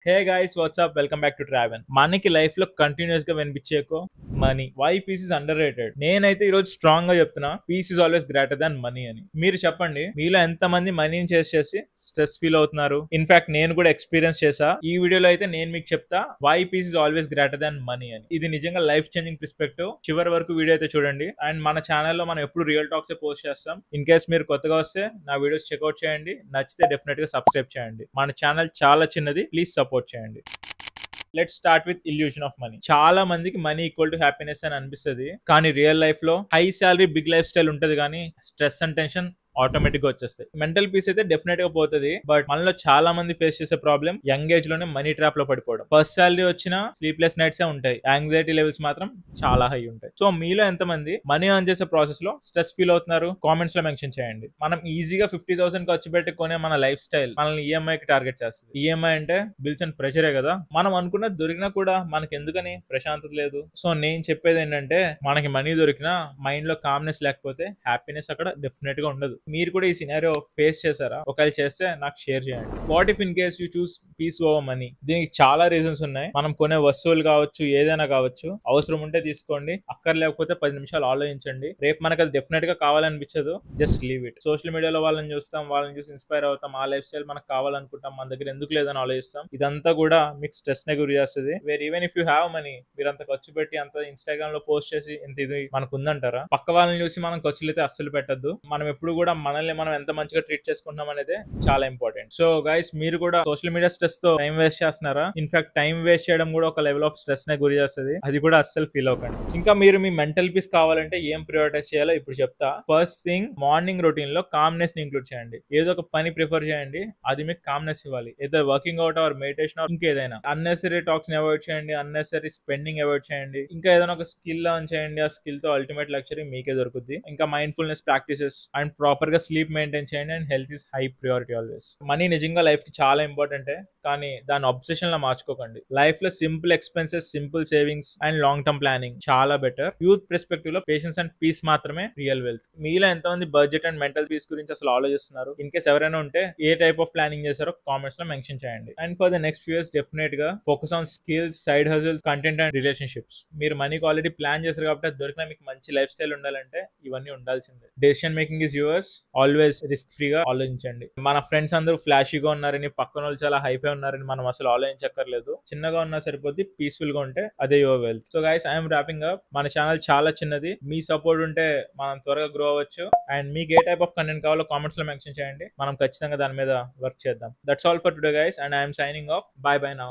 Hey guys what's up welcome back to travel. మనకి life లో continuous గా వినిపించేకో money. Why peace is underrated. నేనైతే ఈ రోజు స్ట్రాంగ్ గా చెప్తున్నా, peace is always greater than money అని. మీరు చెప్పండి, మీలో ఎంత మంది మనీని చేసి స్ట్రెస్ ఫీల్ అవుతున్నారు? ఇన్ఫాక్ట్ నేను కూడా ఎక్స్పీరియన్స్ చేసా. ఈ వీడియోలో అయితే నేను మీకు చెప్తా why peace is always greater than money అని. ఇది నిజంగా లైఫ్ చేంజింగ్ పర్స్పెక్టివ్. చివరి వరకు వీడియో అయితే చూడండి. అండ్ మన ఛానల్లో మనం ఎప్పుడు రియల్ టాక్స్ పోస్ట్ చేస్తాం. ఇన్ కేస్ మీరు కొత్తగా వస్తే నా వీడియోస్ చెక్అవుట్ చేయండి. నచ్చితే డెఫినెట్ గా సబ్స్క్రైబ్ చేయండి. మన ఛానల్ చాలా చిన్నది, ప్లీజ్ సపోర్ట్ చేయండి. Let start with illusion of money. చాలా మందికి మనీ ఈక్వల్ టు హ్యాపీనెస్ అని అనిపిస్తుంది, కానీ రియల్ లైఫ్ లో high salary big life style ఉంటది, కానీ స్ట్రెస్ అండ్ టెన్షన్ ఆటోమేటిక్ గా వచ్చేస్తాయి. మెంటల్ పీస్ అయితే డెఫినెట్ గా పోతుంది, బట్ మనలో చాలా మంది ఫేస్ చేసే ప్రాబ్లం యంగ్ ఏజ్ లోనే మనీ ట్రాప్ లో పడిపోవడం. ఫస్ట్ సాలరీ వచ్చినా స్లీప్లెస్ నైట్స్ ఉంటాయి, యాంగ్జైటీ లెవెల్స్ మాత్రం చాలా హై ఉంటాయి. సో మీలో ఎంతమంది మనీ ఎర్న్ చేసే ప్రాసెస్ లో స్ట్రెస్ ఫీల్ అవుతున్నారు? కామెంట్స్ లో మెన్షన్ చేయండి. మనం ఈజీగా 50,000 ఖర్చు పెట్టి కొనే మన లైఫ్ స్టైల్ మనల్ని ఈఎంఐ కి టార్గెట్ చేస్తుంది. ఈఎంఐ అంటే బిల్స్ అండ్ ప్రెషరే కదా. మనం అనుకున్నది దొరికినా కూడా మనకి ఎందుకని ప్రశాంతత లేదు. సో నేను చెప్పేది ఏంటంటే, మనకి మనీ దొరికినా మైండ్ లో కామ్నెస్ లేకపోతే హ్యాపీనెస్ అక్కడ డెఫినెట్ గా ఉండదు. మీరు కూడా ఈ సినారియో ఫేస్ చేశారా? ఒకవేళ చేస్తే నాకు షేర్ చేయండి. What if in case you choose peace over money? దీనికి చాలా రీజన్స్ ఉన్నాయి. మనం కొనే వస్తువులు కావచ్చు, ఏదైనా కావచ్చు. అవసరం ఉంటే తీసుకోండి, అక్కర్లేకపోతే 10 నిమిషాలు ఆలోచించండి. రేపు మనకు అది డెఫినెట్ గా కావాలనిపించదు, జస్ట్ లీవ్ ఇట్. సోషల్ మీడియాలో వాళ్ళని చూస్తాం, వాళ్ళని చూసి ఇన్స్పైర్ అవుతాం, ఆ లైఫ్ స్టైల్ మనకు కావాలనుకుంటాం, మన దగ్గర ఎందుకు లేదని ఆలోచిస్తాం. ఇదంతా కూడా మీకు స్ట్రెస్ నే గురి చేస్తుంది. Where even if you have money, మీరు అంత ఖర్చు పెట్టి అంత ఇన్స్టాగ్రామ్ లో పోస్ట్ చేసి ఇంత ఇది మనకు ఉందంటారా? పక్క వాళ్ళని చూసి మనం ఖర్చులు అయితే అస్సలు పెట్టద్దు. మనం ఎప్పుడు కూడా మనల్ని మనం ఎంత మంచిగా ట్రీట్ చేసుకుంటున్నాం అనేది చాలా ఇంపార్టెంట్. సో గైస్, మీరు కూడా సోషల్ మీడియా స్ట్రెస్ తో టైం వేస్ట్ చేస్తున్నారా? ఇన్ఫాక్ట్ టైం వేస్ట్ చేయడం కూడా ఒక లెవెల్ ఆఫ్ స్ట్రెస్ నే గురి చేస్తుంది. అది కూడా అస్సలు ఫీల్ అవ్వకండి. ఇంకా మీరు మీ మెంటల్ పీస్ కావాలంటే ఏం ప్రియారిటైజ్ చేయాలో ఇప్పుడు చెప్తా. ఫస్ట్ థింగ్, మార్నింగ్ రొటీన్ లో కామ్నెస్ ని ఇంక్లూడ్ చేయండి. ఏదో ఒక పని ప్రిఫర్ చేయండి, అది మీకు కామ్నెస్ ఇవ్వాలి. ఏదో working out or meditation or ఇంకేదైనా. అన్నెసరీ టాక్స్ ని అవాయిడ్ చేయండి, అన్నెసరీ స్పెండింగ్ అవాయిడ్ చేయండి. ఇంకా ఏదైనా ఒక స్కిల్ లర్న్ చేయండి, ఆ స్కిల్ తో అల్టిమేట్ లక్చరీ మీకే దొరుకుతుంది. ఇంకా మైండ్ఫుల్నెస్ ప్రాక్టీసెస్ అండ్ ప్రాపర్ గా స్లీప్ మెయింటైన్ చేయండి. And health is high priority always. Money నిజంగా లైఫ్ కి చాలా ఇంపార్టెంట్, కానీ దాని అబ్సెషన్ లా మార్చుకోకండి. లైఫ్ లో simple expenses, simple savings and long term planning చాలా బెటర్. యూత్ పర్స్పెక్టివ్ లో పేషెన్స్ అండ్ పీస్ మాత్రమే రియల్ వెల్త్. మీలో ఎంతమంది బడ్జెట్ అండ్ మెంటల్ పీస్ గురించి అసలు ఆలోచిస్తున్నారు? ఇన్ కేస్ ఎవరైనా ఉంటే ఏ టైప్ ఆఫ్ ప్లానింగ్ చేశారో కామెంట్స్ లో మెన్షన్ చేయండి. And for the next few years definite గా focus on skills, side hustles, content and relationships. మీరు మనీకి ఆల్రెడీ ప్లాన్ చేశారు కాబట్టి అది దొరికినా మీకు మంచి లైఫ్ స్టైల్ ఉండాలంటే ఇవన్నీ ఉండాల్సిందే. Decision making is yours. Always risk ఫ్రీగా ఆలోచించండి. మన ఫ్రెండ్స్ అందరూ ఫ్లాషీగా ఉన్నారని, పక్కన వాళ్ళు చాలా హైఫై ఉన్నారని మనం అసలు ఆలోచించక్కర్లేదు. చిన్నగా ఉన్నా సరిపోద్ది, పీస్ఫుల్ గా ఉంటే అదే your wealth. So guys, I'm wrapping up. మన ఛానల్ చాలా చిన్నది, మీ సపోర్ట్ ఉంటే మనం త్వరగా గ్రో అవ్వచ్చు. అండ్ మీకు ఏ టైప్ ఆఫ్ కంటెంట్ కావాలో కామెంట్స్ లో మెన్షన్ చేయండి. మనం ఖచ్చితంగా దాని మీద వర్క్ చేద్దాం. That's all for today guys, and I'm signing off. By by now.